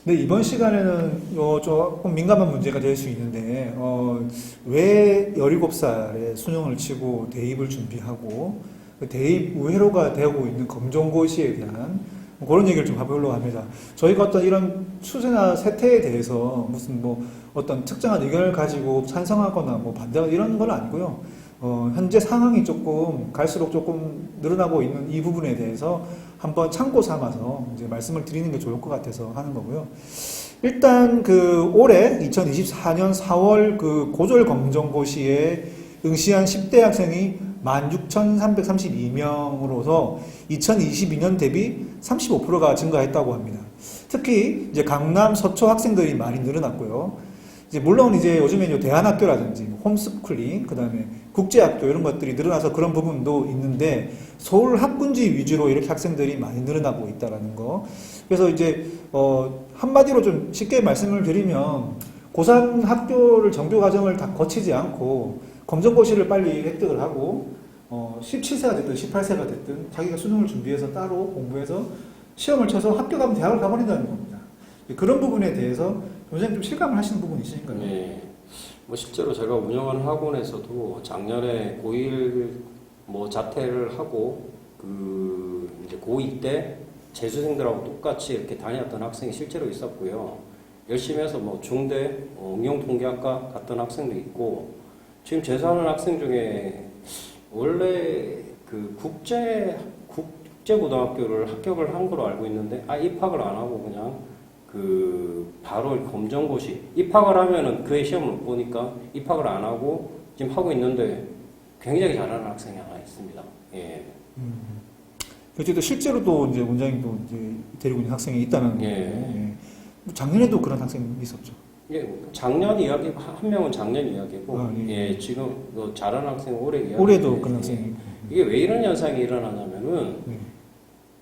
근데 이번 시간에는 조금 민감한 문제가 될 수 있는데, 왜 17살에 수능을 치고 대입을 준비하고, 그 대입 우회로가 되고 있는 검정고시에 대한 그런 얘기를 좀 해보려고 합니다. 저희가 어떤 이런 추세나 세태에 대해서 무슨 뭐 어떤 특정한 의견을 가지고 찬성하거나 뭐 반대하거나 이런 건 아니고요. 현재 상황이 조금 갈수록 조금 늘어나고 있는 이 부분에 대해서 한번 참고 삼아서 이제 말씀을 드리는 게 좋을 것 같아서 하는 거고요. 일단 그 올해 2024년 4월 그 고졸 검정고시에 응시한 10대 학생이 16,332명으로서 2022년 대비 35%가 증가했다고 합니다. 특히 이제 강남 서초 학생들이 많이 늘어났고요. 이제 물론 이제 요즘에 대안학교라든지 홈스쿨링, 그 다음에 국제학교 이런 것들이 늘어나서 그런 부분도 있는데 서울 학군지 위주로 이렇게 학생들이 많이 늘어나고 있다라는 거. 그래서 이제 한마디로 좀 쉽게 말씀을 드리면 고3 학교를 정규 과정을 다 거치지 않고 검정고시를 빨리 획득을 하고 17세가 됐든 18세가 됐든 자기가 수능을 준비해서 따로 공부해서 시험을 쳐서 학교 가면 대학을 가버린다는 겁니다. 그런 부분에 대해서 원장님 좀 실감을 하시는 부분이 있으신가요? 네. 뭐 실제로 제가 운영하는 학원에서도 작년에 고1 뭐 자퇴를 하고 그 이제 고2 때 재수생들하고 똑같이 이렇게 다녔던 학생이 실제로 있었고요. 열심히 해서 뭐 중대 응용통계학과 갔던 학생도 있고 지금 재수하는 학생 중에 원래 그 국제고등학교를 합격을 한 걸로 알고 있는데 입학을 안 하고 그냥 그 바로 검정고시 입학을 하면은 그의 시험을 못 보니까 입학을 안 하고 지금 하고 있는데 굉장히 잘하는 학생이 하나 있습니다. 예. 어쨌든 실제로도 이제 원장님도 이제 데리고 있는 학생이 있다는 거고, 예. 작년에도 그런 학생이 있었죠. 예, 작년 이야기 한 명은 작년 이야기고, 예, 지금 뭐 잘하는 학생 올해 이야기. 올해도 그런 학생이. 이게 왜 이런 현상이 일어나냐면은.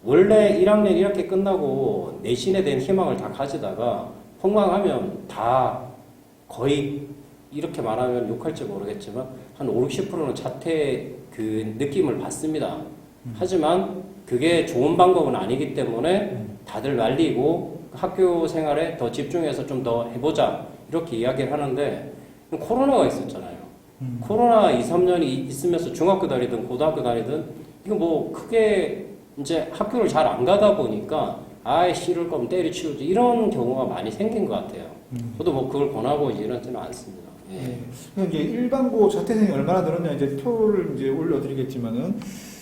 원래 1학년 1학기 끝나고 내신에 대한 희망을 다 가지다가 폭망하면 다 거의 이렇게 말하면 욕할지 모르겠지만 한 5, 60%는 자퇴 그 느낌을 받습니다. 하지만 그게 좋은 방법은 아니기 때문에 다들 말리고 학교 생활에 더 집중해서 좀 더 해보자 이렇게 이야기를 하는데 코로나가 있었잖아요. 코로나 2, 3년이 있으면서 중학교 다니든 고등학교 다니든 이거 뭐 크게 이제 학교를 잘 안 가다 보니까 아예 싫을 거면 때려치우지 이런 경우가 많이 생긴 것 같아요. 저도 뭐 그걸 권하고 이러지는 않습니다. 예. 이제 일반고 자퇴생이 얼마나 늘었냐 이제 표를 이제 올려드리겠지만은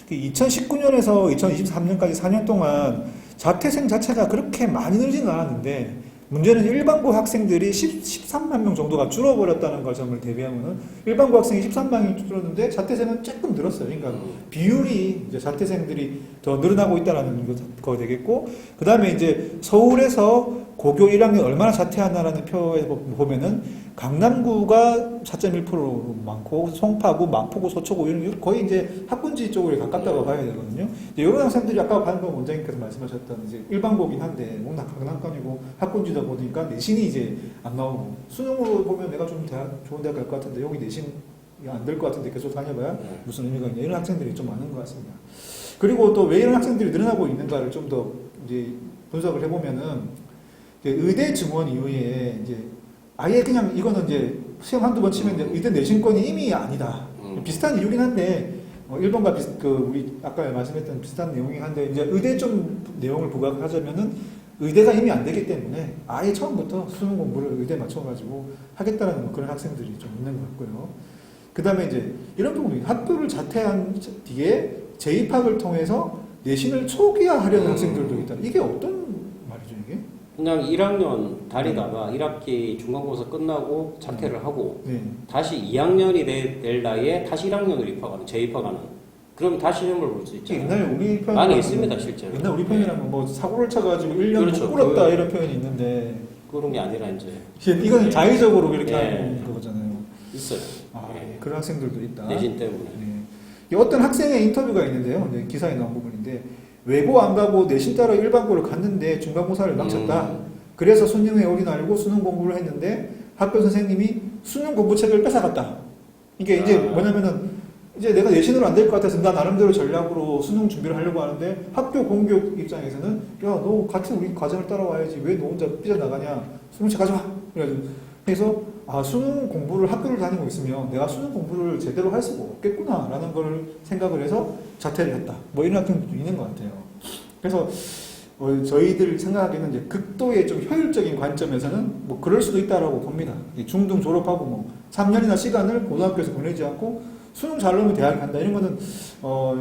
2019년에서 2023년까지 4년 동안 자퇴생 자체가 그렇게 많이 늘지는 않았는데 문제는 일반고 학생들이 13만 명 정도가 줄어버렸다는 걸 점을 대비하면은 일반고 학생이 13만이 줄었는데 자퇴생은 조금 늘었어요. 그러니까 비율이 이제 자퇴생들이 더 늘어나고 있다는 거 되겠고, 그 다음에 이제 서울에서 고교 1학년 얼마나 자퇴하나라는 표에 보면은 강남구가 4.1% 많고 송파구, 마포구, 서초구 이런 거의 이제 학군지 쪽으로 가깝다고 봐야 되거든요. 이런 학생들이 아까 방금 원장님께서 말씀하셨던 이제 일반고긴 한데 워낙 강남권이고 학군지다 보니까 내신이 이제 안 나오고 수능으로 보면 내가 좀 좋은 대학 갈 것 같은데 여기 내신 안 될 것 같은데 계속 다녀봐야 무슨 의미가 있냐 이런 학생들이 좀 많은 것 같습니다. 그리고 또 왜 이런 학생들이 늘어나고 있는가를 좀 더 이제 분석을 해보면은 의대 증원 이후에 이제 아예 그냥 이거는 이제 시험 한두 번 치면 이제 의대 내신권이 이미 아니다. 비슷한 이유긴 한데, 1번과 우리 아까 말씀했던 비슷한 내용이긴 한데, 이제 의대 좀 내용을 부각하자면은 의대가 이미 안 되기 때문에 아예 처음부터 수능 공부를 의대 맞춰가지고 하겠다는 그런 학생들이 좀 있는 것 같고요. 그 다음에 이제 이런 부분이 학교를 자퇴한 뒤에 재입학을 통해서 내신을 초기화하려는 학생들도 있다. 이게 어떤 말이죠, 이게? 그냥 1학년 다니다가 1학기 중간고사 끝나고 자퇴를 하고 다시 2학년이 될 나이에 다시 1학년으로 입학하는, 재입학하는. 그럼 다시 시험을 볼 수 있죠. 옛날에 우리 표현 많이 있습니다, 실제로. 옛날 우리 표현이라면 뭐 사고를 쳐가지고 1년 그렇죠. 못 불었다 이런 표현이 있는데 그런 게 아니라 이제 이거는 자의적으로 그렇게 하는 거잖아요. 있어요. 그런 학생들도 있다. 내신 때문에. 어떤 학생의 인터뷰가 있는데요. 기사에 나온 부분인데 외고 안 가고 내신 따라 일반고를 갔는데 중간고사를 망쳤다. 그래서 수능에 올인하려고 수능 공부를 했는데 학교 선생님이 수능 공부책을 뺏어갔다. 이게 이제 뭐냐면은 이제 내가 내신으로 안 될 것 같아서 나 나름대로 전략으로 수능 준비를 하려고 하는데 학교 공교육 입장에서는 야, 너 같은 우리 과정을 따라와야지 왜 너 혼자 삐져나가냐, 수능책 가져와. 그래서 아, 수능 공부를 학교를 다니고 있으면 내가 수능 공부를 제대로 할 수가 없겠구나 라는 걸 생각을 해서 자퇴를 했다, 뭐 이런 학생도 있는 것 같아요. 그래서 저희들 생각하기에는 이제 극도의 좀 효율적인 관점에서는 뭐 그럴 수도 있다라고 봅니다. 중등 졸업하고 뭐 3년이나 시간을 고등학교에서 보내지 않고 수능 잘 나오면 대학을 간다, 이런 거는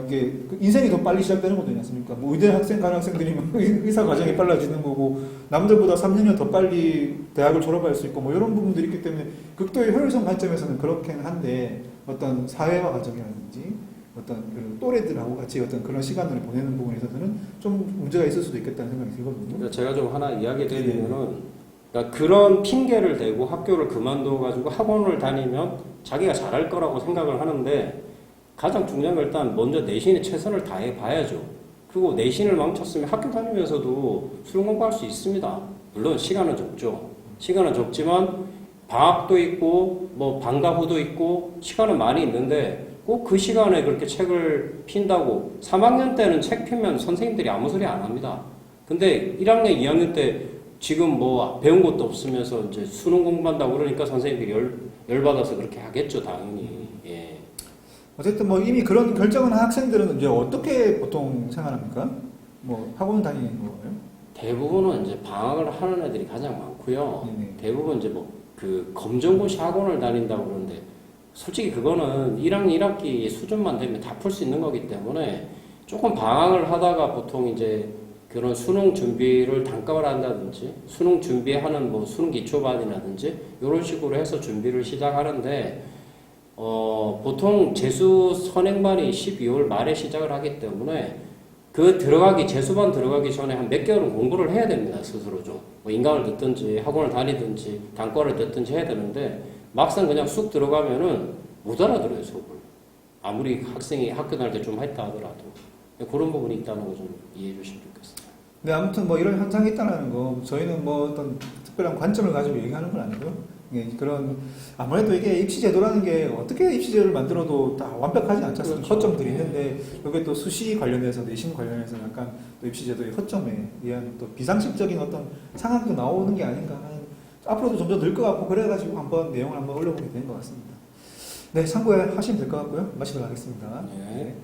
이게 인생이 더 빨리 시작되는 거지 않습니까? 뭐 의대 학생 가는 학생들이 뭐 의사 과정이 빨라지는 거고 남들보다 3년이나 더 빨리 대학을 졸업할 수 있고 뭐 이런 부분들이 있기 때문에 극도의 효율성 관점에서는 그렇긴 한데 어떤 사회화 과정이라든지 어떤 그 또래들하고 같이 어떤 그런 시간을 보내는 부분에 있어서는 좀 문제가 있을 수도 있겠다는 생각이 들거든요. 그러니까 제가 좀 하나 이야기 드리면은, 그러니까 그런 핑계를 대고 학교를 그만둬가지고 학원을 다니면 자기가 잘할 거라고 생각을 하는데, 가장 중요한 건 일단 먼저 내신에 최선을 다해 봐야죠. 그리고 내신을 망쳤으면 학교 다니면서도 수능 공부할 수 있습니다. 물론 시간은 적죠. 시간은 적지만 방학도 있고 뭐 방과 후도 있고 시간은 많이 있는데 꼭 그 시간에 그렇게 책을 핀다고, 3학년 때는 책 피면 선생님들이 아무 소리 안 합니다. 근데 1학년, 2학년 때 지금 뭐 배운 것도 없으면서 이제 수능 공부한다고 그러니까 선생님들이 열받아서 그렇게 하겠죠, 당연히. 예. 어쨌든 뭐 이미 그런 결정을 한 학생들은 이제 어떻게 보통 생활합니까? 뭐 학원 다니는 거예요? 대부분은 이제 방학을 하는 애들이 가장 많고요. 네네. 대부분 이제 뭐 그 검정고시 학원을 다닌다고 그러는데, 솔직히 그거는 1학년 1학기 수준만 되면 다 풀 수 있는 거기 때문에 조금 방학을 하다가 보통 이제 그런 수능 준비를 단과를 한다든지 수능 준비하는 뭐 수능 기초반이라든지 이런 식으로 해서 준비를 시작하는데, 보통 재수 선행반이 12월 말에 시작을 하기 때문에 그 재수반 들어가기 전에 한 몇 개월은 공부를 해야 됩니다, 스스로 좀. 뭐 인강을 듣든지 학원을 다니든지 단과를 듣든지 해야 되는데, 막상 그냥 쑥 들어가면은 못 알아들어요, 수업을. 아무리 학생이 학교 다닐 때 좀 했다 하더라도. 그런 부분이 있다는 거 좀 이해해 주시면 좋겠습니다. 네, 아무튼 뭐 이런 현상이 있다는 거, 저희는 뭐 어떤 특별한 관점을 가지고 얘기하는 건 아니고요. 예, 그런, 아무래도 이게 입시제도라는 게 어떻게 입시제도를 만들어도 다 완벽하지 않지 않습니까? 그렇죠. 허점들이 있는데, 여기 또 수시 관련해서, 내신 관련해서 약간 또 입시제도의 허점에 의한 또 비상식적인 어떤 상황도 나오는 게 아닌가 하는, 앞으로도 점점 늘 것 같고, 그래가지고 한번 내용을 한번 올려보게 된 것 같습니다. 네, 참고하시면 될 것 같고요. 마치도록 하겠습니다. 네.